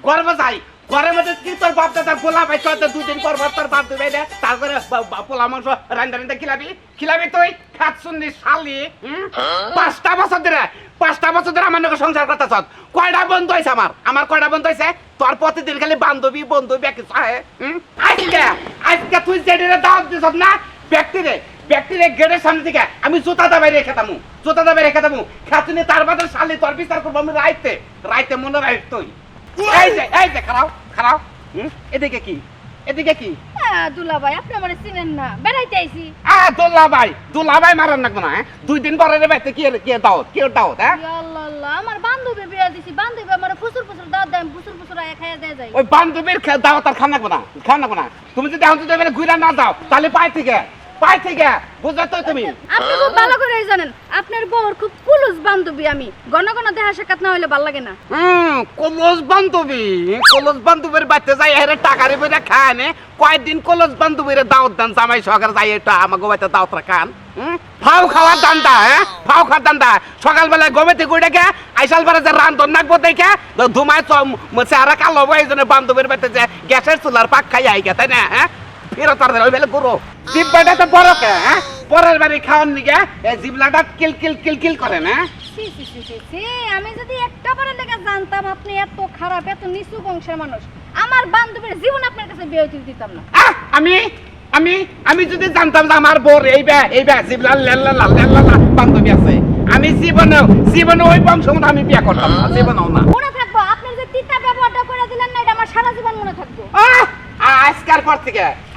গর্ব যাই ঘরের মধ্যে কি তোর বাপ দাদা পোলা ভাই তোর 2 দিন পর তোর বাপ দিবে না তারপরে পোলা মাংস রান্না রান্না খিলাবি তুই খাত শুনলি শালি 5টা বছর ধরে আমার নাকি সংসার করতেছ কয়টা বন্ধু হয়েছে আমার কয়টা বন্ধু হয়েছে তোর প্রতিদিন খালি বান্ধবী একই আজকে তুই যেটা দাওয়াত দিছ না ব্যক্তিরে গেটের সামনে থেকে আমি জুতা দাবাই রেখে দামু খাতুনি তার বাদে শালি তোর বিচার করবো আমি রাইতে মনে রাখ তুই এই যে খারাও এদিকে কি দুলাভাই আপনি আমারে চিনেন না বেড়াইতে আইছি দুলাভাই মারান লাগবে না 2 দিন পরে রে বাইতে কি দাওত হ্যাঁ আল্লাহ আমার বান্ধবী বিয়া দিছি বান্ধবী আমারে ফুসুর দাওয়াত দেন ফুসুর আয়া খাইয়া দেয় যায় ওই বান্ধবীর দাওয়াত আর খান লাগবে না তুমি যদি এখন যদি ঘুরে না দাও তাহলে পাই থেকে বুঝছো তো তুমি আপনি খুব ভালো করে জানেন আপনার বউর খুব কুলুস বান্ধবী আমি ঘন দেখা সাক্ষাৎ না হইলে ভালো লাগে না কলস বান্ধবীর বাড়িতে যাই এরে টাকা রে বেটা খায় নে কয়দিন কলস বান্ধবীর দাওয়াত দেন জামাই সহকারে যাই এটা আমাকে বাড়িতে দাওয়াত খান ফাও খাওয়ার দান্দা সকালবেলায় গমে থেকে উঠে আইসাল পারে যে রান্ধন নাকবো দেখে ধুমায় চেহারা কালো এই জন্য বান্ধবীর বাড়িতে যে গ্যাসের চুলার পাক খাই আই গে তাই না হ্যাঁ ফেরত আর ওই বেলা করো জিব্বাটা তো বড় কে হ্যাঁ পরের বাড়ি খাওয়ার নিগে এই জিবলাটা কিল করে না আমি যদি একটা বারের লেগে জানতাম আপনি এত খারাপ এত নিচু বংশের মানুষ আমার বান্ধবীর জীবন আপনার কাছে বিয়ে দিতাম না আমি যদি জানতাম যে আমার বোর এই বে জিবলা লেল্লা বান্ধবী আছে আমি জীবনে ওই বংশ মতো আমি বিয়ে করতাম না জীবনেও না মনে থাকবো আপনি যে তিতা ব্যবহারটা করে দিলেন না এটা আমার সারা জীবন মনে থাকবো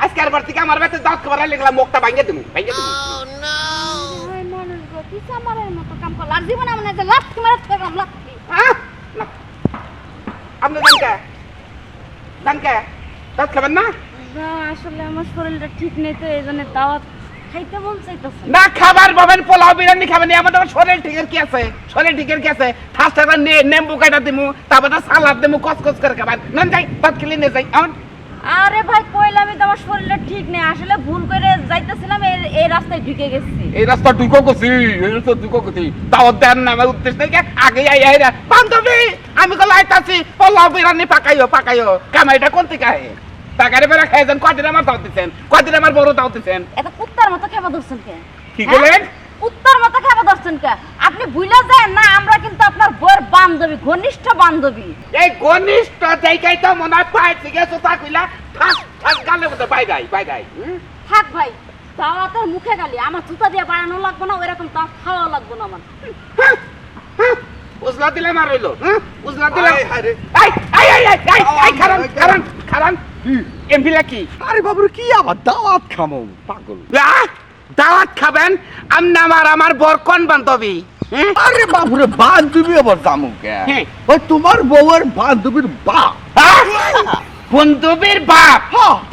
আজকের পর থেকে আমার বাড়িতে দাঁত খাবার লাগলাম মুখটা ভাঙিয়ে দেবো মানুষ গো তিতা মারার মতো কাম করল আর জীবনে আমরা যে লাথি মারতে থাকলাম লাথি আপনি জানকে দাঁত খাবেন না আসলে আমার শরীরটা ঠিক নেই তো এই জন্য দাওয়াত খাইতে মন চাইতেছে না খাবার পাবেন পোলাও বিরিয়ানি খাবেন আমাদের শরীর ঠিকের কি আছে ফার্স্ট একবার নেম্বু কাটা দিমু তারপরে সালাদ দিমু কসকস করে খাবেন না যাই ভাত খেলে নিয়ে যাই আরে ভাই কইলামই তো আমার শরীরটা ঠিক নেই আসলে ভুল করে যাইতেছিলাম এই রাস্তায় ঢুকে গেছি এই রাস্তা ঢুকো গেছি তাও দেন না আমার উদ্দেশ্য থেকে আগে আই বান্ধবী আমি কল আইতাছি পোলাও বিরিয়ানি পাকাইও কামাইটা কোন থেকে আহে টাকারে বেড়া খাইছেন কয়দিন আমার দাও দিচ্ছেন কয়দিন আমার বড় দাও দিচ্ছেন এত কুত্তার মতো খেবা ধরছেন কে কি বলেন কুত্তার মতো খেবা ধরছেন কে আপনি ভুলে যায় না আমরা কিন্তু আপনার বউয়ের বান্ধবী ঘনিষ্ঠ বান্ধবী এই ঘনিষ্ঠ দেখাই তো মনে হয় পাই থেকে সোতা কইলা ঠাস গালে মতো বাই গাই থাক ভাই দাওয়াতের মুখে গালি আমার জুতা দিয়ে বাড়ানো লাগবে না ওইরকম তা খাওয়া লাগবে না আমার উজলা দিলে মারইলো উজলা দিলে খারান এমপিলা কি আরে বাবুরে কি আবার দাওয়াত খামো পাগল দাওয়াত খাবেন আমার বর কোন বান্ধবী আরে বাবুরে বান্ধবী আবার জামু কে ওই তোমার বউয়ের বান্ধবীর বাপ বান্ধবীর বাপ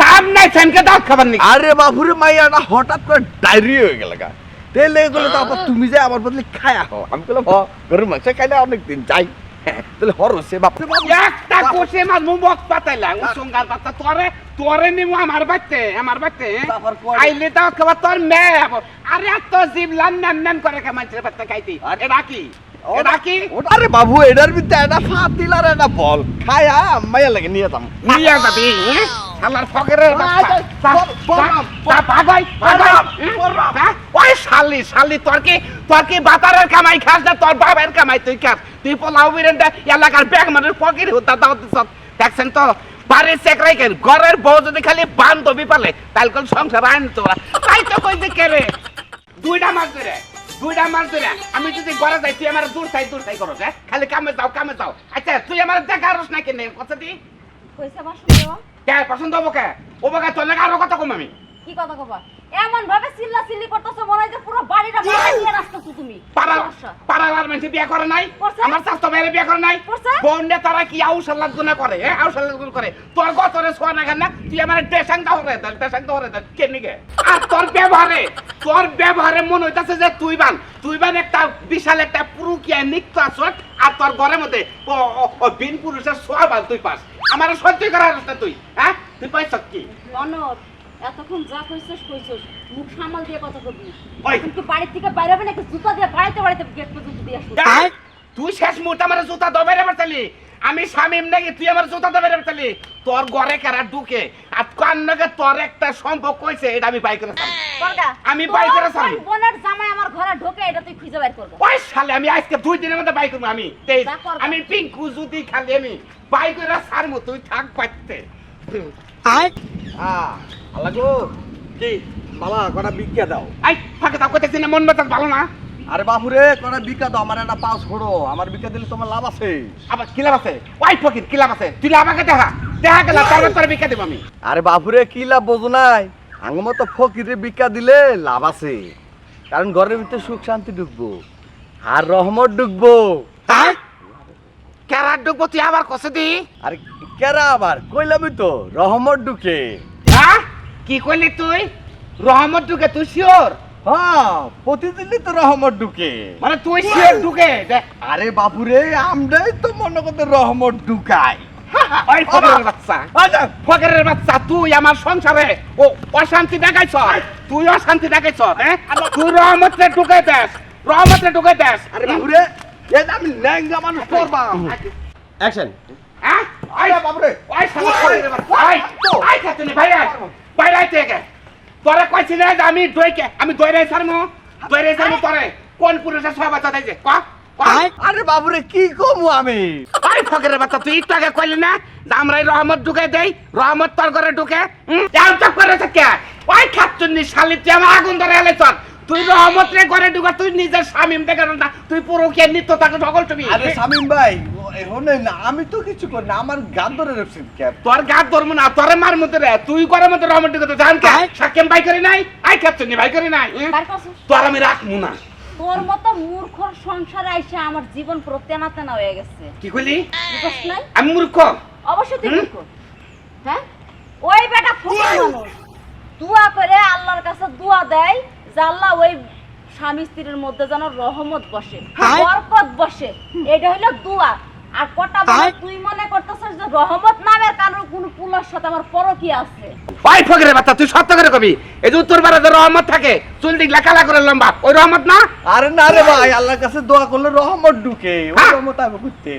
তার নাই সেনকে দাওয়াত খাবেন নি আরে বাবুরে মাইয়াটা হঠাৎ করে ডায়রিয়া হয়ে গেল গা তেলে গেলে তো আবার তুমি যে আমার বদলে খায়া হো আমি বললাম গরুর মাংস খাইলে অনেকদিন যাই তাহলে হরসে বাপরে বাপ একটা কোষে মাছ মুখ পাতাইলাম সঙ্গার পাতা তোরে নিমু আমার বাচ্চে আইলে দাও খাবার তোর মেয়ে আরে তো জিবলান নান করে মানুষের বাচ্চা খাইতি এটা কি আরে বাবু এটার ভিতরে একটা ফাতিল আর একটা বল খায়া মাইয়া লাগে নিয়ে যাবি শালার ফকেরের ওই শালি তোর কি বাতারের কামাই খাস না তোর বাবার কামাই তুই খাস তুই পোলাও বিরেন্ডা এলাকার ব্যাগ মানুষ ফকির হতা দাও দিস দেখছেন তো বাড়ির চেকরাই কেন ঘরের বউ যদি খালি বান্ধবী পালে তাহলে কোন সংসার আইন তোরা তাই তো কই যে কে রে দুইটা মাছ ধরে আমি যদি ঘরে যাই তুই আমার দূর চাই করো খালি কামে যাও আচ্ছা তুই আমার দেখা আরস না কেন কথা দি কইছে পছন্দ কে পছন্দ হবো কে ও বাগা তোর লাগে আরো কথা কম আমি কি কথা কবা এমন ভাবে চিল্লাচিল্লি করতেছো মনে হয় যে পুরো বাড়িটা ভাড়া নিয়ে রাখতেছো তুমি পাড়ার মানুষ বিয়ে করে নাই আমার স্বাস্থ্য মেয়ের বিয়ে করে নাই বোনটা তারা কি আউসাল্লাদ গুনা করে আউসাল্লাদ গুনা করে তোর গতরে সোয়া না কেন তুই আমার দেশাং দাহরে দেন কে নিগে আর তোর ব্যবহারে মনে হইতাছে যে তুই বান একটা বিশাল একটা পুরুকিয়া নিক্ত আসত আর তোর ঘরের মধ্যে বিন পুরুষের সোয়া বাল তুই পাস আমার সহ্য করার না তুই তুই পাইছ কি অনর এতক্ষণ যা কইছস মুখ সামাল দিয়ে কথা কবি কিন্তু বাড়ি থেকে বাইরে হবে না একটা জুতা দিয়ে বাড়িতে গেট পর্যন্ত দিয়ে আসবি তুই শেষ মুহূর্তে আমার জুতা দবাইরে মারতালি আমি শামিম নাকি তুই আমার জুতাতে বেরে ফেলি তোর ঘরে কারা ঢুকে আর কার নাকি তোর একটা সম্পর্ক হইছে এটা আমি বাই করেছি বলগা আমি বাই করেছি বোনের জামাই আমার ঘরে ঢোকে এটা তুই খুঁজে বের করবি ওই শালে আমি আজকে 2 দিনের মধ্যে বাই করব আমি যা কর। আমি পিঙ্কু যদি খালি আমি বাই করে ছাড়মু তুই থাক পাইতে আল্লাহ গো কি বাবা কটা বিক্রিয়া দাও। আই ফাঁকে দাও কইতেছি না মন মেজাজ ভালো না আরে বাপুরে কটা বিক্রিয়া দাও, আমার একটা পাও ছোড়ো, আমার বিক্রিয়া দিলে তোমার লাভ আছে। আবার কি লাভ আছে ওই ফকির কি লাভ আছে তুই আমাকে দেখা গেল তারপর তোর বিকা দেব আমি আরে বাপুরে কি লাভ বোঝো নাই, আঙ্গ মতো ফকিরে বিক্রিয়া দিলে লাভ আছে, কারণ ঘরের ভিতরে সুখ শান্তি ঢুকবো আর রহমত ঢুকবো। কেরার ঢুকবো তুই আবার কষে দি আরে কেরা আবার কইলামই তো রহমত ঢুকে। হ্যাঁ কি কইলি তুই রহমত ঢুকে তুই শিওর হ্যাঁ প্রতিদিনই তো রহমত ঢুকে। মানে তুই শিওর ঢুকে আরে বাপুরে আমরাই তো মনে করতে রহমত ঢুকাই। ওই ফকিরের বাচ্চা ফকিরের বাচ্চা তুই আমার সংসারে ও অশান্তি দেখাইছ তুই অশান্তি দেখাইছ হ্যাঁ তুই রহমতে ঢুকে দেস রহমতে ঢুকে দেস আরে বাপুরে এটা আমি ল্যাংগা মানুষ করবা। অ্যাকশন। হ্যাঁ আরে বাপুরে ওই শালা ফকিরের বাচ্চা আই খাতুনি ভাই বাইরে আইতে গে তোরে কইছি না যে আমি দইরে ছাড়মু তোরে কোন পুরুষের সব বাচ্চা দেইছে ক আরে বাপুরে কি কমু আমি। ওই ফকিরের বাচ্চা তুই একটু আগে কইলি না যে আমরা এই রহমত ঢুকে দেই রহমত তোর ঘরে ঢুকে যাও তো করেছে কে ওই খাতুনি শালি তুই আমার আগুন ধরে এলে চল তুই রহমত রে ঘরে ঢুকা তুই নিজের শামিম দেখে না তুই পুরো কে নিত্য তাকে সকল তুমি আরে শামিম ভাই হনে না আমি তো কিছু করি না, আমার গান ধরে রেখেছি ক্যাপ। তোর গাত ধর্ম না তোরে মার মধ্যে রে তুই করে মধ্যে রহমত ঢুকে জান কে সাকেম ভাই করে নাই আই খাতুনি ভাই করে নাই কার কাছে তোর আমি রাখমু না তোর মতো মূর্খর সংসারে আইসা আমার জীবন পুরো তেনা তেনা হয়ে গেছে কি কইলি বুঝছ নাই আমি মূর্খ অবশ্যই তুই মূর্খ হ্যাঁ ওই বেটা ফকির মানুষ দোয়া করে আল্লাহর কাছে দোয়া দেয় যে আল্লাহ ওই স্বামী স্ত্রীর মধ্যে যেন রহমত বসে বরকত বসে এটা হইলো দোয়া আর কটা বলে তুই মনে করতেছিস যে রহমত নামের কারোর কোনো পুলার সাথে আমার পরকি আছে ওই ফকিরের বাচ্চা তুই সত্য করে কবি এই যে উত্তর পাড়াতে রহমত থাকে চুল দিকলা কালা করে লম্বা ওই রহমত না আরে না রে ভাই আল্লাহর কাছে দোয়া করলে রহমত ঢুকে, ওই হ্যাঁ। রহমত আমি করতে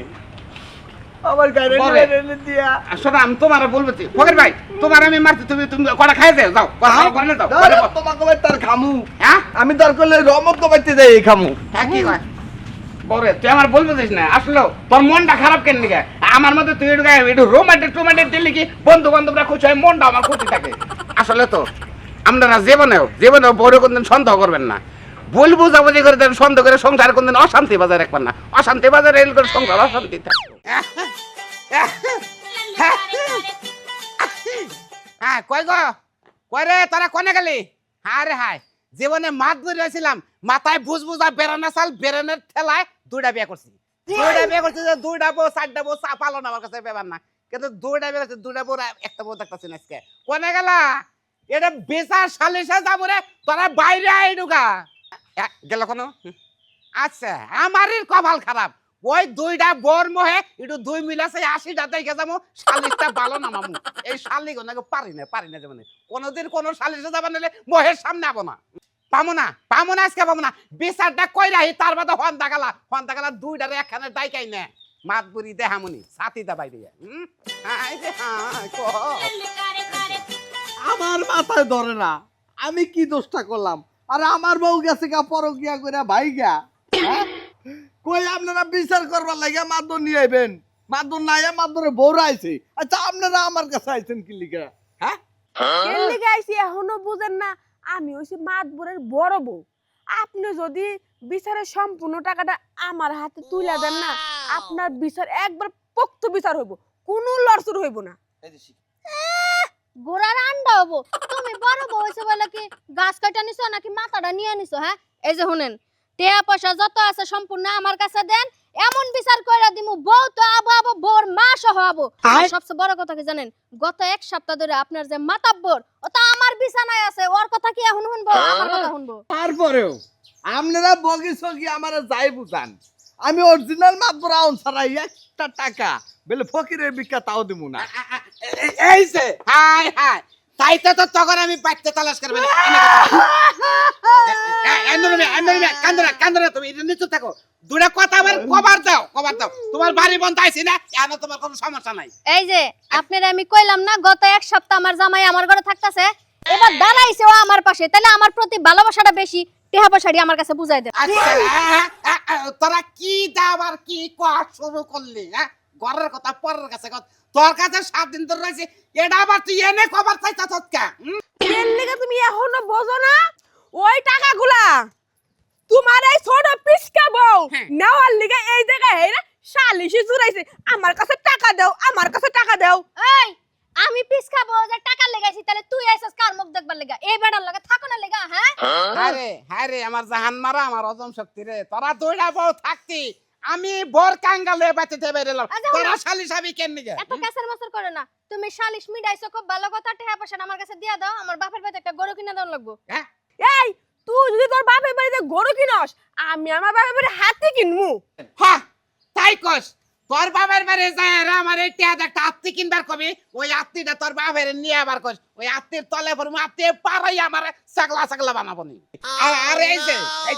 আমার গায়ে বলে। রেলে দিয়া। শোনো আমি তোমার বলবো ফকির ভাই তোমার আমি মারছি তুমি কটা খাই যাও যাও করে যাও ধরে তোমাকে ভাই তার খামু, হ্যাঁ আমি দর করলে রহমত কমাইতে যাই এই খামু। হ্যাঁ কি কয় বরে তুই আমার বলবো দিস না আসলে তোর মনটা খারাপ কেন লিখে আমার মধ্যে তুই একটু রোমান্টিক দিল্লি কি বন্ধু বান্ধবরা খুশি হয় মনটা আমার খুশি থাকে আসলে তো আপনারা জীবনেও বড় কোনদিন সন্দেহ করবেন না ভুল বুঝাবুঝি করে দেন সন্দেহ করে সংসার কোনদিন অশান্তি বাজার রাখবেন না অশান্তি বাজারে এল করে সংসার অশান্তি থাকবে হ্যাঁ কই গো কই রে তোরা কোনে গেলি হ্যাঁ রে হায় জীবনে মাত ধরেছিলাম মাথায় বুঝবুঝা বেরানা চাল বেরানের ঠেলায় দুইটা বিয়ে করছি যে দুইটা বউ চারটা বউ চা পালো না আমার কাছে ব্যাপার না কিন্তু দুইটা বিয়ে করছি দুইটা বউ একটা বউ দেখতেছি না আজকে কোনে গেলা এটা বেচার সালিশে যাবো রে তোরা বাইরে আই ঢুকা গেল কোনো আচ্ছা আমারই কপাল খারাপ ওই দুইটা বোর মোহে একটু দুই মিলাছে 80টা দেখে যাবো শালিশটা ভালো না মামু এই শালি গোনাকে পারি না যাবো কোনোদিন কোনো শালিশে যাবা নিলে মোহের সামনে আবো না পামো না আজকে পাবো না বিচারটা কই রাহি তার বাদে হন্তা গালা দুইটারে একখানে ডাইকাই নে মাত বুড়ি দেহামুনি ছাতিটা বাইরে আমার মাথায় ধরে না আমি কি দোষটা করলাম, আর আমার বউ গেছে গা পরকিয়া করে ভাই গা। কই আপনারা বিচার করবার লাগে মাদুর নিয়ে আইবেন, মাদুর নাই মাদুরে বউরা আইছে। আচ্ছা আপনারা আমার কাছে আইছেন কি লিগা? হ্যাঁ কেলি গাইছি এখনো বুঝেন না আমি হইছি মাতবরের বড় বউ। আপনি যদি বিচারের সম্পূর্ণ টাকাটা আমার হাতে তুলে দেন না আপনার বিচার একবার পোক্ত বিচার হইব, কোনো লড়চড় হইব না। গোড়ার আন্ডা হবো তুমি বড় বউ হইছে বলে কি গাছ কাটা নিছো নাকি মাথাটা নিয়ে নিছো হ্যাঁ এই যে শুনেন টাকা পয়সা যত আছে সম্পূর্ণ আমার কাছে দেন এমন বিচার কইরা দিমু বউ তো আবো বউর মা সহ আবো সবচেয়ে বড় কথা কি জানেন গত এক সপ্তাহ ধরে আপনার যে মাতাব্বর ও তো আমার বিছানায় আছে ওর কথা কি এখন শুনবো আমার কথা শুনবো তারপরেও আপনারা বগিছো কি আমারে যাই বুঝান, আমি অরিজিনাল মাদুর আউন ছাড়া একটা টাকা বলে ফকিরের ভিক্ষা তাও দিমু না। এই যে হাই তাই তো তখন আমি পাইতে তালাশ করবে না কান্দনা তুমি এটা নিচু থাকো দুটা কথা আবার কভার দাও তোমার বাড়ি বন্ধ আইছি না এখন তোমার কোনো সমস্যা নাই এই যে আপনারা আমি কইলাম না গত এক সপ্তাহ আমার জামাই আমার ঘরে থাকতাছে এবার দাঁড়াইছে ও আমার পাশে তাহলে আমার প্রতি ভালোবাসাটা বেশি টেহা পয়সাটি আমার কাছে বুঝাই দেন আচ্ছা, তোরা কি দাও আর কি কর শুরু করলি হ্যাঁ ঘরের কথা পরের কাছে কথা তোর কাছে 7 দিন ধরে রয়েছে এটা আবার তুই এনে কভার চাইতা তৎকা এর লিগে তুমি এখনো বোঝো না ওই টাকাগুলা তোমার এই ছোট পিসকা বউ নেওয়ার লিগে এই জায়গায় হেরা শালিশি জুরাইছে আমার কাছে টাকা দাও এই আমি পিস খাবো যে টাকা লাগাইছি তাহলে তুই আইছস কার মুখ দেখবার লাগা এই বেড়ার লাগা থাকো না লাগা হ্যাঁ আরে আমার জাহান মারা আমার অজম শক্তি রে তোরা দুইটা বউ থাকতি আমি বর কাঙ্গালে বাঁচিতে বেরেলাম তোরা শালিশ আমি কেন নিগে এত কাছের মাছের করে না তুমি শালিশ মিডাইছো খুব ভালো কথা টেহা পয়সা আমার কাছে দিয়া দাও আমার বাপের বাড়িতে একটা গরু কিনা দাও লাগবো হ্যাঁ এই তুই যদি তোর বাপের বাড়িতে গরু কিনস আমি আমার বাপের বাড়িতে হাতি কিনমু হ্যাঁ তাই কস তোর বাবার বাড়ি যায় আমার এই টিয়া একটা আত্মি কিনবার কবি ওই আত্মিটা তোর বাবার নিয়ে আবার কস ওই আত্মির তলে পড়বো আত্মি পারাই আমার ছাগলা বানাবো নি আর এই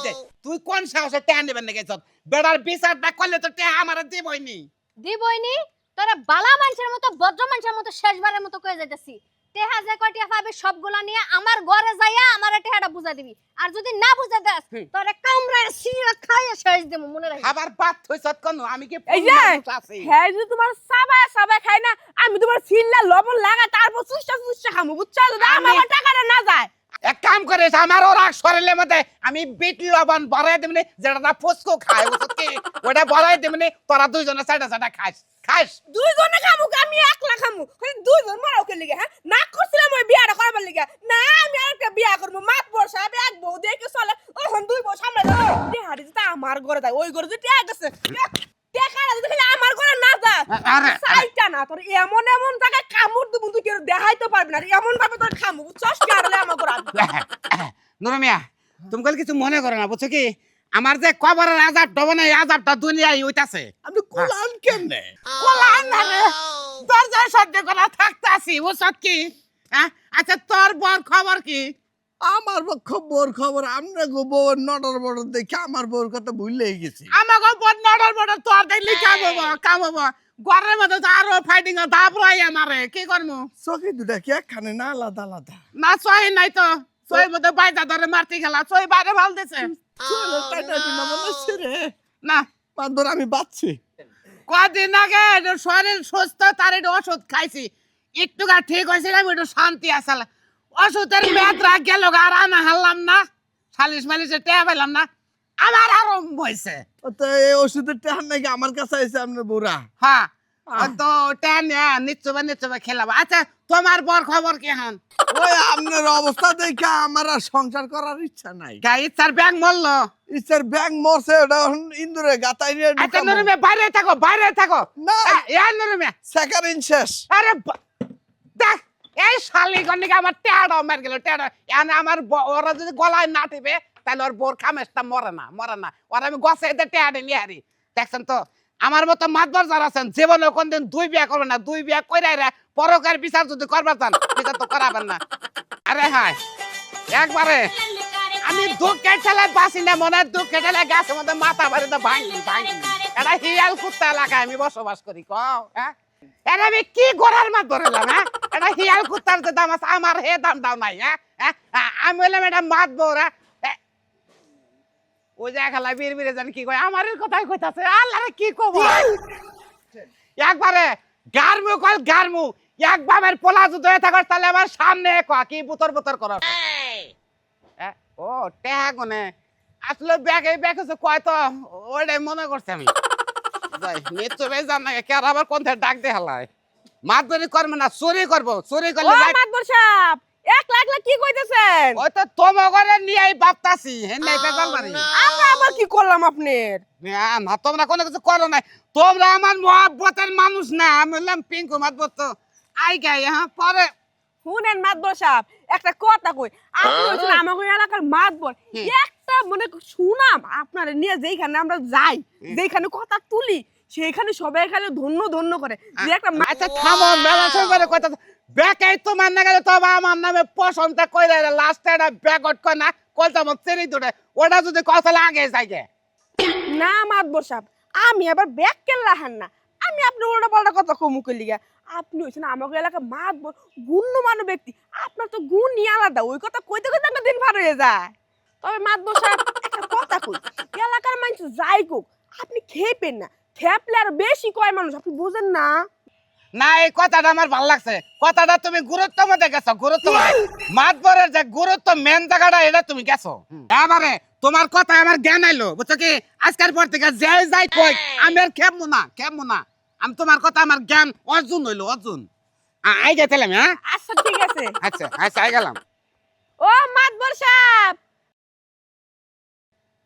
যে তুই কোন সাহসে টিয়া নেবেন নাকি বেড়ার বিচারটা করলে তো টিয়া আমার দিবই নি তোরা বালা মানুষের মতো ভদ্র মানুষের মতো শেষবারের মতো কয়ে যাইতাছি টেহা যে কয়টা পাবে সবগুলা নিয়ে আমার ঘরে যাইয়া আমার টেহাটা বুঝা দিবি আর যদি না বুঝা দাস তোরে কামড়ায় সিরা খাইয়া শেষ দেব মনে রাখিস আবার বাত হইছত কোন আমি কি এই যে হ্যাঁ যদি তোমার সাবা খাই না আমি তোমার সিল্লা লবণ লাগা তারপর চুষটা খামু বুঝছো যদি আমার টাকাটা না যায় এক কাম করিস আমার ওরা শরীরের মধ্যে আমি বিট লবণ ভরাই দেবনি যেটা না ফুসকো খায় বুঝছি ওটা ভরাই দেবনি তোরা দুইজনে চাটা খাস দুইজনে খামু আমি একলা খামু দুইজন মারাও কে লিগে হ্যাঁ না করছিলাম ওই বিয়াটা করাবার লিগে না আমি আরেকটা বিয়া করব মাত বর্ষা এক বউ দেখে চলে ওহন দুই বউ সামনে দাও টেহারি যেটা আমার ঘরে যায় ওই ঘরে যে টেহা গেছে টেকারা যদি খালি আমার ঘরে না যায় আরে সাইটা না তোর এমন জায়গায় কামড় দেবো তুই কেউ দেখাইতে পারবি না এমন ভাবে তোর খামু বুঝছস কি আরলে আমার ঘরে নুরমিয়া তুমি কল কিছু মনে করো না বুঝছো কি আমার যে কবরের আযাব ডব না এই আযাবটা দুনিয়ায় হইতাছে আপনি কোলান কেমনে কোলান না রে তোর যা সহ্য করা থাকতাছি বুঝছ কি হ্যাঁ আচ্ছা তোর বর খবর কি আমার খবর আমরা গো বউর নডর বড় দেখে আমার বউর কথা ভুলেই গেছি আমাকে বর নডর বড় তোর দেখলি কামবো ঘরের মধ্যে তো আরো ফাইটিং দাবরাই আমারে কি করমু চোখে দুটা কি একখানে না আলাদা না সহি নাই তো সহি মধ্যে বাইদা ধরে মারতে খেলা সহি বাইরে ভাল দিছে না বান্দর আমি বাচ্ছি কদিন আগে শরীর সুস্থ তার একটু ওষুধ খাইছি একটু ঠিক হয়েছিলাম একটু শান্তি আসলে ওষুধের মেয়াদরা গেল আর আনা হারলাম না সালিশ মালিশে টেয়া পেলাম না আমার আরম্ভ হয়েছে তো এই ওষুধের টান নাকি আমার কাছে আছে আপনার বউরা হ্যাঁ তো টেন নিশ্চয় খেলাম আচ্ছা তোমার বর খবর কি হন ওই আপনার অবস্থা দেখে আমার আর সংসার করার ইচ্ছা নাই ইচ্ছার ব্যাংক মরলো ইচ্ছার ব্যাংক মরছে ওটা ইন্দুরে গাতাই নিয়ে আচ্ছা নুরুমে বাইরে থাকো না নুরুমে সেকেন্ড শেষ আরে দেখ এই শালি গন্ডিকে আমার টেড়া মার গেল টেড়া এনে আমার ওরা যদি গলায় না টিপে তাহলে ওর বোর খামেশটা মরে না ওরা আমি গছে এতে টেড়া নিয়ে হারি দেখছেন তো আমার মতো মাতবার যারা আছেন জীবনে কোনদিন 2 বিয়া করবেন না 2 বিয়া কইরা পরকার বিচার যদি করবার চান বিচার তো করাবেন না আরে হায় একবারে আমি দুঃখে ঠেলে বাসি না মনে দুঃখে ঠেলে গাছের মধ্যে মাথা বাড়িতে ভাঙি এটা হিয়াল কুত্তা এলাকায় আমি বসবাস করি কও হ্যাঁ এটা আমি কি গোড়ার মাছ ধরলাম হ্যাঁ এটা হিয়াল কুত্তার যে দাম আছে আমার হে দাম দাও নাই হ্যাঁ আমি বললাম এটা মাত বউরা ওই যে খেলা বিড়ে জানি কি কয় আমার কথাই কইতাছে আল্লাহ কি কব একবারে গারমু এক বামের পোলা যদি হয়ে থাকার তাহলে আমার সামনে কি বুতর করো ও টেহা কোনে আসলে ব্যাগে হচ্ছে কয় তো ওইটাই মনে করছি আমি নিশ্চয় জান না কে আবার কোন ডাক দিয়ে হালায় মাতবরি করবে না চুরি করবো চুরি করলে মাতবর সাহেব 1 লাখ কি কইতেছেন ওই তো তোমাগরে নিয়েই ভাবতাছি হেন্নাই পেপাল বাড়ি আমরা আবার কি করলাম আপনার না তোমরা কোনো কিছু করো নাই তোমরা আমার মহব্বতের মানুষ না আমি বললাম পিঙ্কু মাতবর তো আই গাই হ্যাঁ পরে শুনেন মাতবর সাহেব একটা কথা কই আপনি হচ্ছেন আমাকে এলাকার মাতবর একটা মানে শুনাম আপনারা নিয়ে যেখানে আমরা যাই যেখানে কথা তুলি সেইখানে সবাই খালি ধন্য ধন্য করে যে একটা আচ্ছা থামো মেলা করে কথা বেকাই তোমার না গেলে তবে আমার নামে পছন্দ কইরা লাস্টে একটা ব্যাকআউট কর না কলটা মত চেরি দুটে ওটা যদি কথা লাগে যাইগে না মাতবর সাহেব আমি আবার ব্যাগ কেল্লা হান না আমি আপনি উল্টা পাল্টা কথা কমু করলি গা আপনি হইছেন আমাকে এলাকা মাতবর গুণ্যমান ব্যক্তি আপনার তো গুণ নিয়ে আলাদা ওই কথা কইতে কইতে একটা দিন পার হয়ে যায় তবে মাতবর সাহেব একটা কথা কই এলাকার মানুষ যাই কোক আপনি খেপেন না খেপলে আর বেশি কয় মানুষ আপনি বুঝেন না না এই কথাটা আমার ভালো লাগছে কথাটা তুমি গুরুত্ব মধ্যে গেছো গুরুত্ব মাতবরের যে গুরুত্ব মেন জায়গাটা এটা তুমি গেছো এবারে তোমার কথা আমার জ্ঞান আইলো বুঝছো কি আজকের পর থেকে যে যাই কই আমি আর খেপবো না আমি তোমার কথা আমার জ্ঞান অর্জুন হইলো অর্জুন আই গেছিলাম হ্যাঁ আচ্ছা ঠিক আছে আচ্ছা আই গেলাম ও মাতবর সাহেব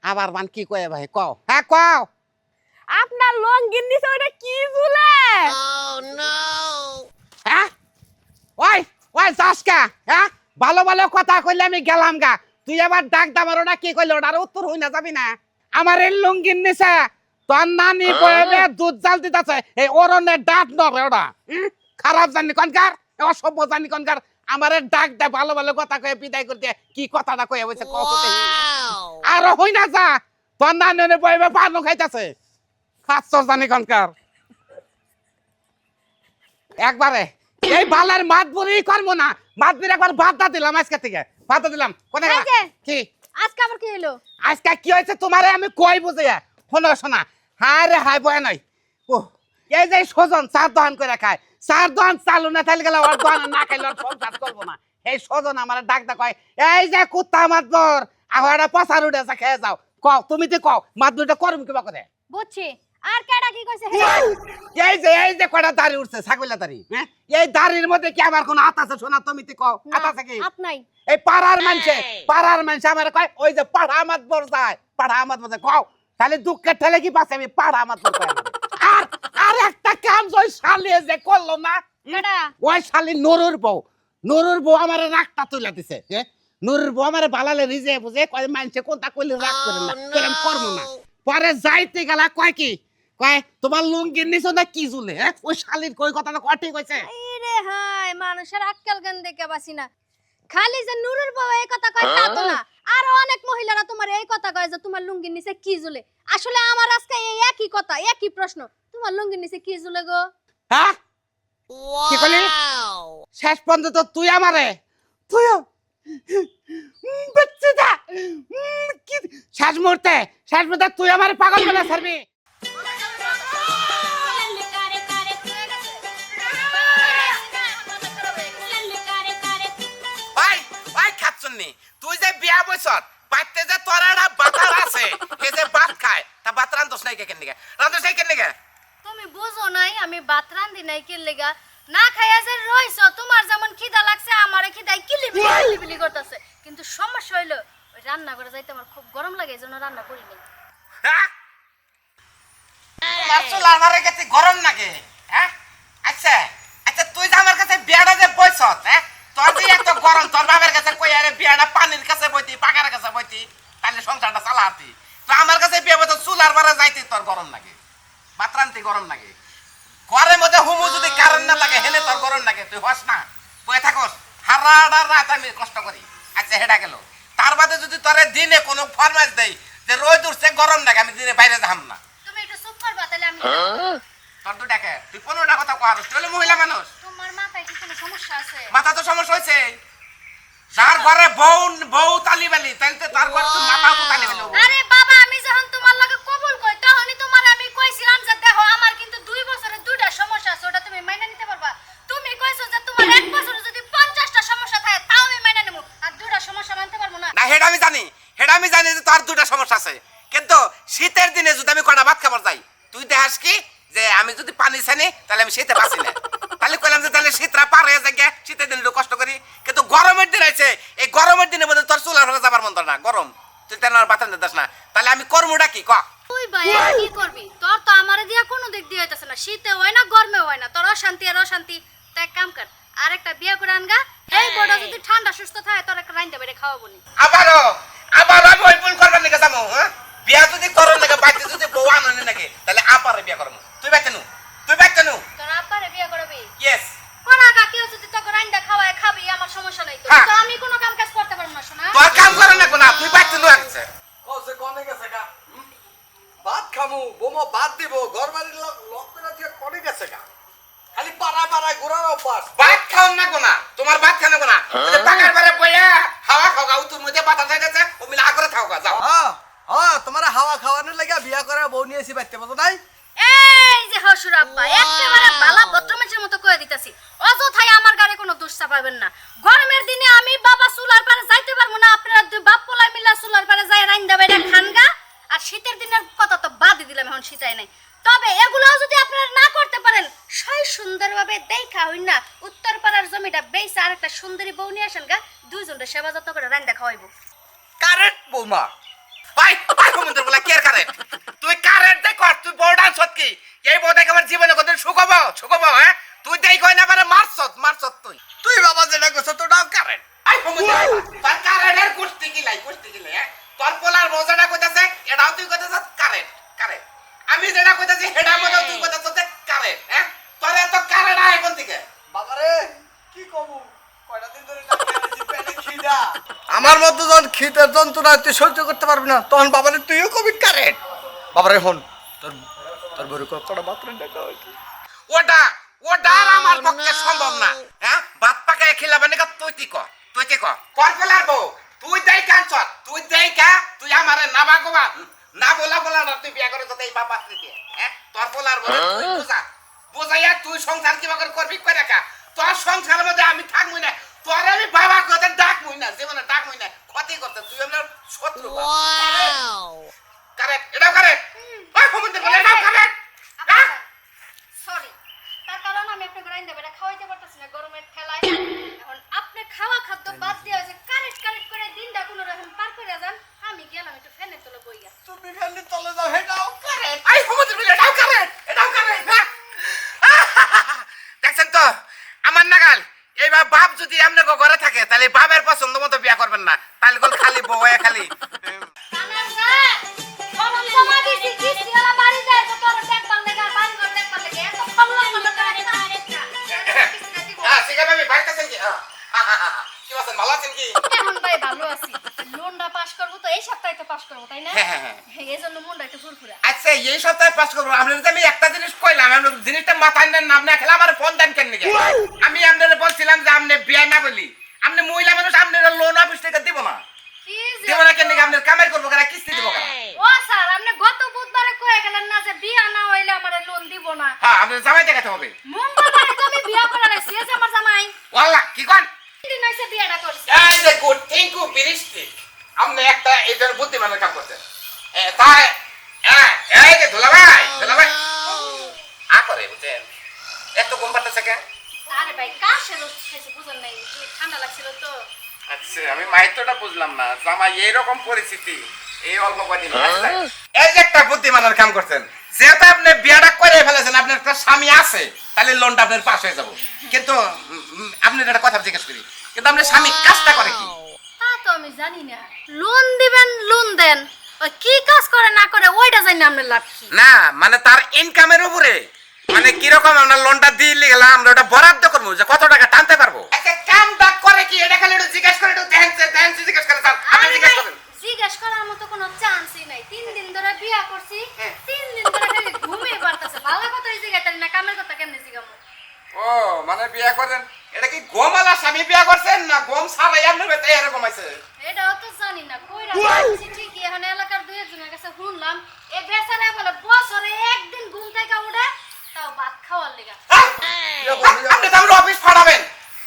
আবার মান কি কয় ভাই কও হ্যাঁ কও আপনার লঙ্গির নিচে ওটা কি ঝুলে হ্যাঁ ওই যাসকা হ্যাঁ ভালো ভালো কথা কইলে আমি গেলাম গা তুই আবার ডাক দাবার ওটা কি কইলে ওটার উত্তর হই না যাবি না আমার এই লুঙ্গির নিচে তোর নানি বয়ে দুধ জাল দিতেছে এই অরণ্যের ডাক নবে ওটা খারাপ জানি কনকার অসভ্য জানি কনকার আমার ডাক দেয় ভালো ভালো কথা কয়ে বিদায় করে দিয়ে কি কথাটা কয়ে বলছে কত আর হই না যা তোর নানি বয়ে পানো খাইতেছে খাচ্ছ জানি কনকার একবারে এই বালার মাতবুরি করবো না মাতবুরি একবার বাধা দিলাম আজকে থেকে বাধা দিলাম কোনে এই যে, কি আজকে আবার কি হলো আজকে কি হয়েছে তোমারে আমি কই বুঝে শোনা হায় রে হায় বয় নাই ও এই যে সজন চার দোকান করে খায় চার দোকান চালু না থাকলে গেলে ওর দোকান না খাইলে ওর সংসার করবো না এই সজন আমার ডাক দা কয় এই যে কুত্তা মাতবর আবার পচার উঠেছে খেয়ে যাও কও তুমি তো কও মাতবরটা করবো কিবা করে বুঝছি আর কেডা কি কইছে এই যে কয়টা দাড়ি উঠছে ছাগলের দাড়ি হ্যাঁ এই দাড়ির মধ্যে কি আমার কোনো হাত আছে শোনা তুমি তো কও হাত আছে কি হাত নাই এই পাড়ার মানুষ আমার কয় ওই যে পাড়া মাতবর যায় পাড়া মাতবর যায় কও তাহলে দুঃখের ঠেলে কি পাচ্ছে আমি পাড়া মাতবর কয় আর আর একটা কাম ওই শালি যে করলো না কেডা ওই শালি নুরুর বউ আমার রাগটা তুলে দিছে হ্যাঁ নুরুর বউ আমার বালালে রিজে বুঝে কয় মানুষে কোনটা কইলে রাগ করে না আমি করবো না পরে যাইতে গেলা কয় কি কয় তোমার লুঙ্গির নিচে না কি ঝুলে হ্যাঁ ওই শালির কই কথাটা কয় ঠিক হইছে রে হাই মানুষের আক্কেল জ্ঞান দেখে বাসি না খালি যে নুরুর বউ এই কথা কয় তা তো না আর অনেক মহিলারা তোমার এই কথা কয় যে তোমার লুঙ্গির নিচে কি ঝুলে আসলে আমার আজকে এই একই কথা একই প্রশ্ন তোমার লুঙ্গির নিচে কি ঝুলে গো হ্যাঁ কি কইলি শেষ পর্যন্ত তুই আমারে তুইও বাচ্চাটা কি শেষ মুহূর্তে তুই আমারে পাগল বলে ছাড়বি ভাই খাচ্ছনি তুই যে বিয়া বইছত বাইতে যে তোর একটা বাতার আছে এই যে ভাত খায় তা ভাত রান্ধছ নাই কেন নিকে তুমি বুঝো নাই আমি ভাত রান্ধি নাই কি লেগা না খাইয়া যে রইছো তোমার যেমন খিদা লাগছে আমারে খিদাই কিলিবিলি করতেছে কিন্তু সমস্যা হইলো ওই রান্না করে যাইতে আমার খুব গরম লাগে এজন্য রান্না করি নাই তোমার চুল আমারে কাছে গরম লাগে হ্যাঁ আচ্ছা তুই যে আমার কাছে বিয়াটা যে বইছত হ্যাঁ তোর যে এত গরম তোর বাবার কাছে কই আরে বিয়াটা পানির কাছে বইতি পাকার কাছে বইতি তাহলে সংসারটা চালাতি তো আমার কাছে বিয়া বইতো চুলার বারে যাইতি তোর গরম লাগে মাত্রান্তি গরম লাগে ঘরের মধ্যে হুমু যদি কারণ না থাকে হেলে তোর গরম লাগে তুই হস না বয়ে থাকস হারাডা রাত আমি কষ্ট করি আচ্ছা হেডা গেল তার বাদে যদি তোরে দিনে কোনো ফরমাইশ দেই যে রোদ উঠছে গরম লাগে আমি দিনে বাইরে যাম না তুমি একটু চুপ করবা তাহলে আমি তোর তো ডাকে তুই 15টা কথা কর তুই মহিলা মানুষ তোমার মাথায় কি কোনো সমস্যা আছে মাথা তো সমস্যা হয়েছে যার ঘরে বউ তালিবালি তাইলে তো তার ঘরে তো মাথা তালিবালি আরে বাবা আমি যখন তোমার লাগে কবুল কই তখনই তোমার আমি কইছিলাম যে দেখো আমার কিন্তু 2 বছরে 2টা সমস্যা আছে ওটা তুমি মাইনা নিতে পারবা তুমি কইছো যে তোমার 1 বছরে যদি 50টা সমস্যা থাকে তাও আমি মাইনা নেব আর 2টা সমস্যা মানতে পারবো না না হেডা আমি জানি যে তোর 2টা সমস্যা আছে কিন্তু শীতের দিনে যদি আমি কটা ভাত খাবার যাই তুই দেখাস কি যে আমি যদি পানি ছানি তাহলে আমি শীতে বাঁচি না তাহলে কইলাম যে তাহলে শীতরা পার হয়ে যায় শীতের দিনে একটু কষ্ট করি কিন্তু গরমের দিন আছে এই গরমের দিনের মধ্যে তোর চুলার হয়ে যাবার মন না গরম তুই তেন আর বাতান দিস না তাহলে আমি কর্মটা কি ক তুই ভাই কি করবি তোর তো আমারে দিয়া কোনো দিক দিয়ে হইতাছে না শীতে হয় না গরমে হয় না তোর অশান্তি আর অশান্তি তাই কাম কর আরেকটা বিয়ে করে আনগা এই বড় যদি ঠান্ডা সুস্থ থাকে তোর একটা রাইন্দা বেড়ে খাওয়াবো নি আবার আমি ওই ভুল করবার নিকে যাবো হ্যাঁ বিয়া যদি করন লাগে বাইতে যদি বউ আননে নাকি তাহলে আপারে বিয়া করবো তুই বাইতে নু তোর আব্বারে বিয়ে করবি ইয়েস কোন আগা কেউ যদি তোকে রাইন্দা খাওয়ায় খাবি আমার সমস্যা নাই তো হ্যাঁ। তো আমি কোনো কাম কাজ করতে পারবো না শোনা তোর কাম করে না কোনা তুই বাইতে নু আছে কসে কোনে গেছে গা ভাত খামু বোমো ভাত দিব ঘরবাড়ির লোক করে দিয়ে কোনে গেছে গা খালি পাড়া পাড়ায় ঘোরার অভ্যাস ভাত খাও না কোনা তোমার ভাত খাও না কোনা পাকার বারে বইয়া হাওয়া খাওয়া উতুর মধ্যে পাতা যাইতেছে ও মিলা আগরে থাও গা যাও হ্যাঁ তোমার হাওয়া খাওয়ানোর লাগা বিয়া করে বউ নিয়েছি বাইতে বুঝো নাই এই যে হসুর আব্বা একেবারে বালা বদমাশের মতো কয়ে দিতেছি অযথাই আমার গাড়ি কোনো দোষ চাপাবেন না গরমের দিনে আমি বাবা চুলার পারে যাইতে পারবো না আপনারা দুই বাপ পোলাই মিলা চুলার পারে যাই রাইন্দা বাইরা খানগা আর শীতের দিনের কথা তো বাদই দিলাম এখন শীতাই নাই তবে এগুলোও যদি আপনারা না করতে পারেন সই সুন্দরভাবে দেখা হই না উত্তরপাড়ার জমিটা বেইছে আর একটা সুন্দরী বউ নিয়ে আসেন গা দুইজনের সেবা যত্ন করে রাইন্দা খাওয়াইবো কারেক্ট বৌমা ভাই ভাই মন্দির বলা কে কারেন্ট তুই কারেন্ট দেখ তুই বড় ডান্স কি এই বড় দেখ আমার জীবনে কত শুকাবো হ্যাঁ তুই দেই কই না পারে মারছত তুই বাবা যেটা করছো তোটাও কারেক্ট আই মন্দির তোর কারেন্টের কুস্তি কি লাই হ্যাঁ তোর পোলার মজাটা কইতাছে এটাও তুই কইতাছ কারেন্ট আমি যেটা কইতাছি হেডার মধ্যে তুই কইতাছ কারেন্ট হ্যাঁ তোর এত কারেন্ট আয় কোন থেকে বাবারে কি কমু কয়টা দিন ধরে পেটে খিদা আমার মতো যখন খিদের যন্ত্রণা তুই সহ্য করতে পারবি না তখন বাবারে তুইও কবি কারেন্ট বাবারে হন তোর তোর বড় কটা বাথরুম দেখা হইছে ওটা আর আমার পক্ষে সম্ভব না হ্যাঁ ভাত পাকায় খিলাবে না তুই কি কর কর পোলার বউ তুই দেই কাঞ্চ তুই আমারে না বাগবা না বলা না তুই বিয়া করে তো এই বাবা দিয়ে হ্যাঁ তোর পোলার বউ তুই বুঝাইয়া তুই সংসার কিবা করে করবি কই রাখা তোর সংসারের মধ্যে আমি থাকবই না তোর আমি বাবা কথা ডাকবই না জীবনে ডাকবই না ক্ষতি করতে তুই আমার শত্রু কারেক্ট এটাও কারেক্ট ওই কমন্দের বলে এটাও কারেক্ট সরি তার কারণ আমি আপনাকে রাইন্দা বাইরা খাওয়াইতে পারতাছি না গরমের ঠেলায় এখন আপনি খাওয়া খাদ্য বাদ দিয়ে যে কারেক্ট করে দিনটা কোনো রকম পার করে যান আমি গেলাম একটু ফ্যানের তলে বইয়া তুমি ফ্যানের তলে যাও হেটাও কারেন্ট আই কমন্দের বলে এটাও কারেক্ট দেখছেন তো আমার নাগাল এইবার বাপ যদি আপনার ঘরে থাকে তাহলে বাপের পছন্দ মতো বিয়া করবেন না তাহলে খালি বউ খালি কানার স্যার গরম জমা দিছি কিস্তি ওরা বাড়ি যায় তো তোর দেখবার লাগা বাড়ি ঘর দেখবার লাগা এত ফল্লা ফল্লা করে না শিখা ভাবি বাইতেছেন কি কি আছেন ভালো আছেন কি এখন ভাই ভালো আছি লোনটা পাস করব তো এই সপ্তাহে তো পাস করব তাই না হ্যাঁ এইজন্য মনটা একটু ফুরফুরা আচ্ছা এই সপ্তাহে পাস করবো আপনাদের আমি একটা জিনিস কইলাম আপনার জিনিসটা মাথায় নেন না আপনি খেলা আমার ফোন দেন কেন নাকি আমি আপনাদের বলছিলাম যে আপনি বিয়ে না বলি আপনি মহিলা মানুষ আপনার লোন অফিস থেকে দিব না কি যে দিব না কেন নাকি আপনার কামাই করবো কেন কিস্তি দিব কেন ও স্যার আপনি গত বুধবারে কয়ে গেলেন না যে বিয়া না হইলে আমারে লোন দিব না হ্যাঁ আপনার জামাই দেখাতে হবে মঙ্গলবারে তো আমি বিয়া করে রাখছি এই যে আমার জামাই ওয়াল্লাহ কি কোন দিন হইছে বিয়াটা করছি এই যে গুড থ্যাংক ইউ বিরিস্টিক আপনি একটা এটার বুদ্ধিমানের কাম করতেন তাই এই যে দুলাভাই করে বুঝছেন এত ঘুম পাড়তেছে কেন আরে ভাই কাশে রোজ খাইছে বুঝেন নাই একটু ঠান্ডা লাগছিল তো আচ্ছা আমি মাইতটা বুঝলাম না জামাই এইরকম পরিস্থিতি এই অল্প কদিন এই যে একটা বুদ্ধিমানের কাম করছেন যেহেতু আপনি বিয়াটা করে ফেলেছেন আপনার একটা স্বামী আছে তাহলে লোনটা আপনার পাস হয়ে যাব কিন্তু আপনি একটা কথা জিজ্ঞেস করি কিন্তু আপনার স্বামী কাজটা করে কি তা তো আমি জানি না লোন দিবেন লোন দেন ওই কি কাজ করে না করে ওইটা জানি আপনার লাভ কি না মানে তার ইনকামের উপরে মানে কি রকম আমরা লোনটা দিলে গেলাম আমরা ওটা বরাদ্দ করব যে কত টাকা টানতে পারবো আচ্ছা কামটা করে কি এটা খালি একটু জিজ্ঞেস করে একটু দেন জিজ্ঞেস করে স্যার আপনি জিজ্ঞেস করেন জিজ্ঞেস করার মতো কোনো চান্সই নাই 3 দিন ধরে বিয়া করছি 3 দিন ধরে খালি ঘুমিয়ে পারতাছে ভালো কথা এই জায়গাটা না কামের কথা কেমনে জিগামু ও মানে বিয়া করেন এটা কি গোমালা স্বামী বিয়া করছেন না গম সারাই আপনার বেতে এরকম আছে এটাও তো জানি না কইরা যাচ্ছি ঠিকই এখন এলাকার দুই একজনের কাছে শুনলাম এই বেচারা বলে বছরে একদিন ঘুম থেকে উঠে তাও ভাত খাওয়ার লেগা আপনি তো আমার অফিস ফাড়াবেন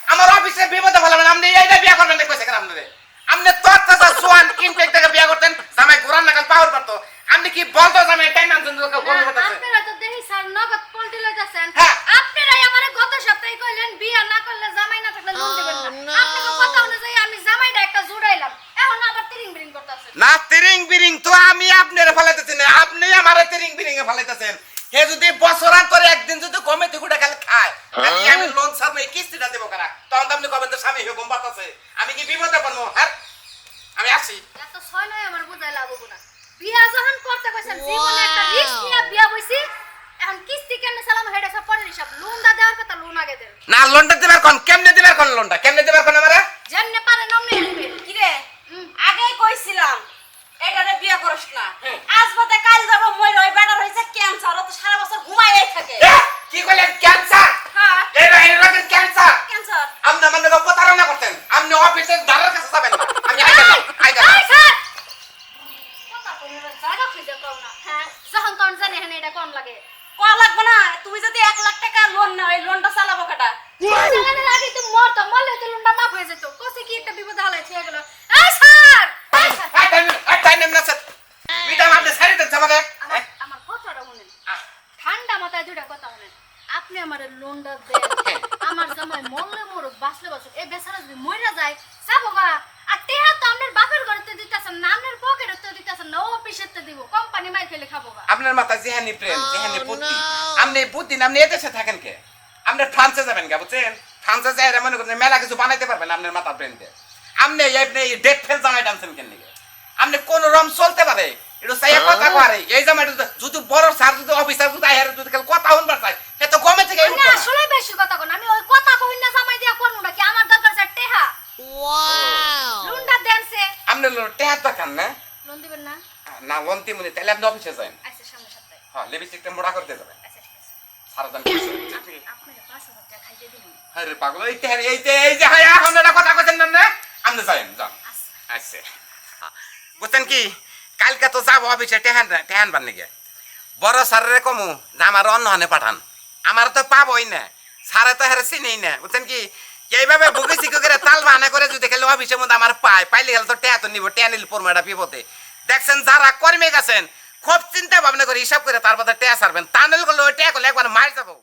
আমার অফিসে বিপদে ফেলাবেন আপনি এইটা বিয়া করবেন না কইছে কেন আপনাদের আপনি তত্ত্বটা সোয়ান ইনটেক থেকে বিয়া করতেন জামাই ঘোরান নাগাল পাওয়ার পারতো আপনি কি বলতো জামাই টাইম আনছেন লোকে গরম করতেছে আপনারা তো দেখি স্যার নগদ পল্টি লইতাছেন হ্যাঁ। আপনারাই আমারে গত সপ্তাহে কইলেন বিয়া না করলে জামাই না থাকলে লোন দিবেন না আপনাকে কথা অনুযায়ী আমি জামাইটা একটা জুড়াইলাম এখন আবার তিরিং বিরিং করতেছেন না তিরিং বিরিং তো আমি আপনার ফেলাইতেছি না আপনি আমার তিরিং বিরিং এ ফেলাইতেছেন হে যদি বছরান্তরে একদিন যদি কমিটি গুটা খালি খায় তাহলে আমি লোন ছাড় নাই কিস্তিটা দেব কারা তখন তো আপনি কবেন তো স্বামী হুকুম বাতাছে আমি কি বিপদে পড়বো হ্যাঁ আমি আসি এত ছয় নয় আমার বুঝাই লাভ হবো না বিয়া যখন করতে কইছেন জীবনে একটা রিস্ক নিয়ে বিয়া বইছি এখন কিস্তি কেমনে সালাম হেডে সব পরে হিসাব লোনটা দেওয়ার কথা লোন আগে দেন না লোনটা দিবার কোন কেমনে দিবার কোন লোনটা কেমনে দিবার কোন আমারে যেমনে পারে নমনে দিবেন কি রে আগেই কইছিলাম এটারে বিয়া করিস না আজ বাদে কাল যাব মই রই বেটার হইছে ক্যান্সার ও তো সারা বছর ঘুমাইই থাকে এ, কি কইলেন ক্যান্সার হ্যাঁ এই রোগের ক্যান্সার ক্যান্সার আপনি মানে প্রতারণা করতেন আপনি অফিসের দ্বারের কাছে যাবেন না আমি আইগা এই স্যার কথা কইরা জায়গা খুঁজে পাও না হ্যাঁ যখন কোন জানে এখানে এটা কোন লাগে কয়া লাগবে না তুমি যদি 1 লাখ টাকা লোন নাও এই লোনটা চালাবো কাটা চালানোর আগে তো মরতো মরলে তো লোনটা মাফ হয়ে যেত কোসে কি একটা বিপদ হালাই ছেড়ে গেল এই স্যার এই স্যার টাইম না স্যার মিটা আপনি সারি দেন আমাকে আমার কথাটা শুনেন ঠান্ডা মাথায় দুইটা কথা শুনেন আপনি আমারে লোনটা দেন আমার জামাই মরলে মরুক বাঁচলে বাঁচুক এই বেচারা যদি মইরা যায় যাবো গা আর টেহা তো আপনার বাপের ঘরেতে দিতেছেন না আপনার পকেটে তো দিতেছেন না অফিসেতে দিব কোম্পানি মাই ফেলে খাবো গা আপনার মাথা যেহানি প্রেম যেহানি বুদ্ধি আপনি বুদ্ধি না আপনি এদেশে থাকেন কে আপনি ফ্রান্সে যাবেন কে বুঝছেন ফ্রান্সে যাই মনে করছেন মেলা কিছু বানাইতে পারবেন আপনার মাথা ব্রেনকে আপনি ডেট ফেল জামাই টানছেন কেন লিগে আপনি কোন রম চলতে পারে এটা চাই কথা করে এই জামাইটা যদি বড় স্যার যদি অফিসার যদি আইহারে যদি কথা শুনবার চাই সে তো গমে থেকে না আসলে বেশি কথা কোন আমি ওই কথা কই না জামাই দিয়া করব না কি আমার দরকার আছে টেহা ওয়াও লোনটা দেনছে আপনি টেহার দরকার না লোন দিবেন না না লন্তি মনে তাহলে আপনি অফিসে যান আচ্ছা সামনের সপ্তাহে হ্যাঁ লিপস্টিকটা মোড়া করতে যাবেন আচ্ছা ঠিক আছে সারাদিন আপনাকে 5000 টাকা খাইতে দিন আরে পাগল এই যে হায় এখন এটা কথা কইছেন না আপনি যান যান আচ্ছা বুঝছেন কি কালকে তো যাবো অফিসে টেহান বান নাকি বড় স্যারের কমু যে আমার অন্য হানে পাঠান আমার তো পাবোই না স্যারে তো হেরে চিনেই না বুঝছেন কি এইভাবে বুকে চিকে করে তাল বাহানা করে যদি খেলে অফিসের মধ্যে আমার পাইলে গেলে তো টেহা তো নিব টেহা নিল পরমাটা বিপদে দেখছেন যারা কর্মে গেছেন খুব চিন্তা ভাবনা করে হিসাব করে তার মধ্যে টেহা সারবেন তা নিলে ওই টেহা করলে একবার মার যাবো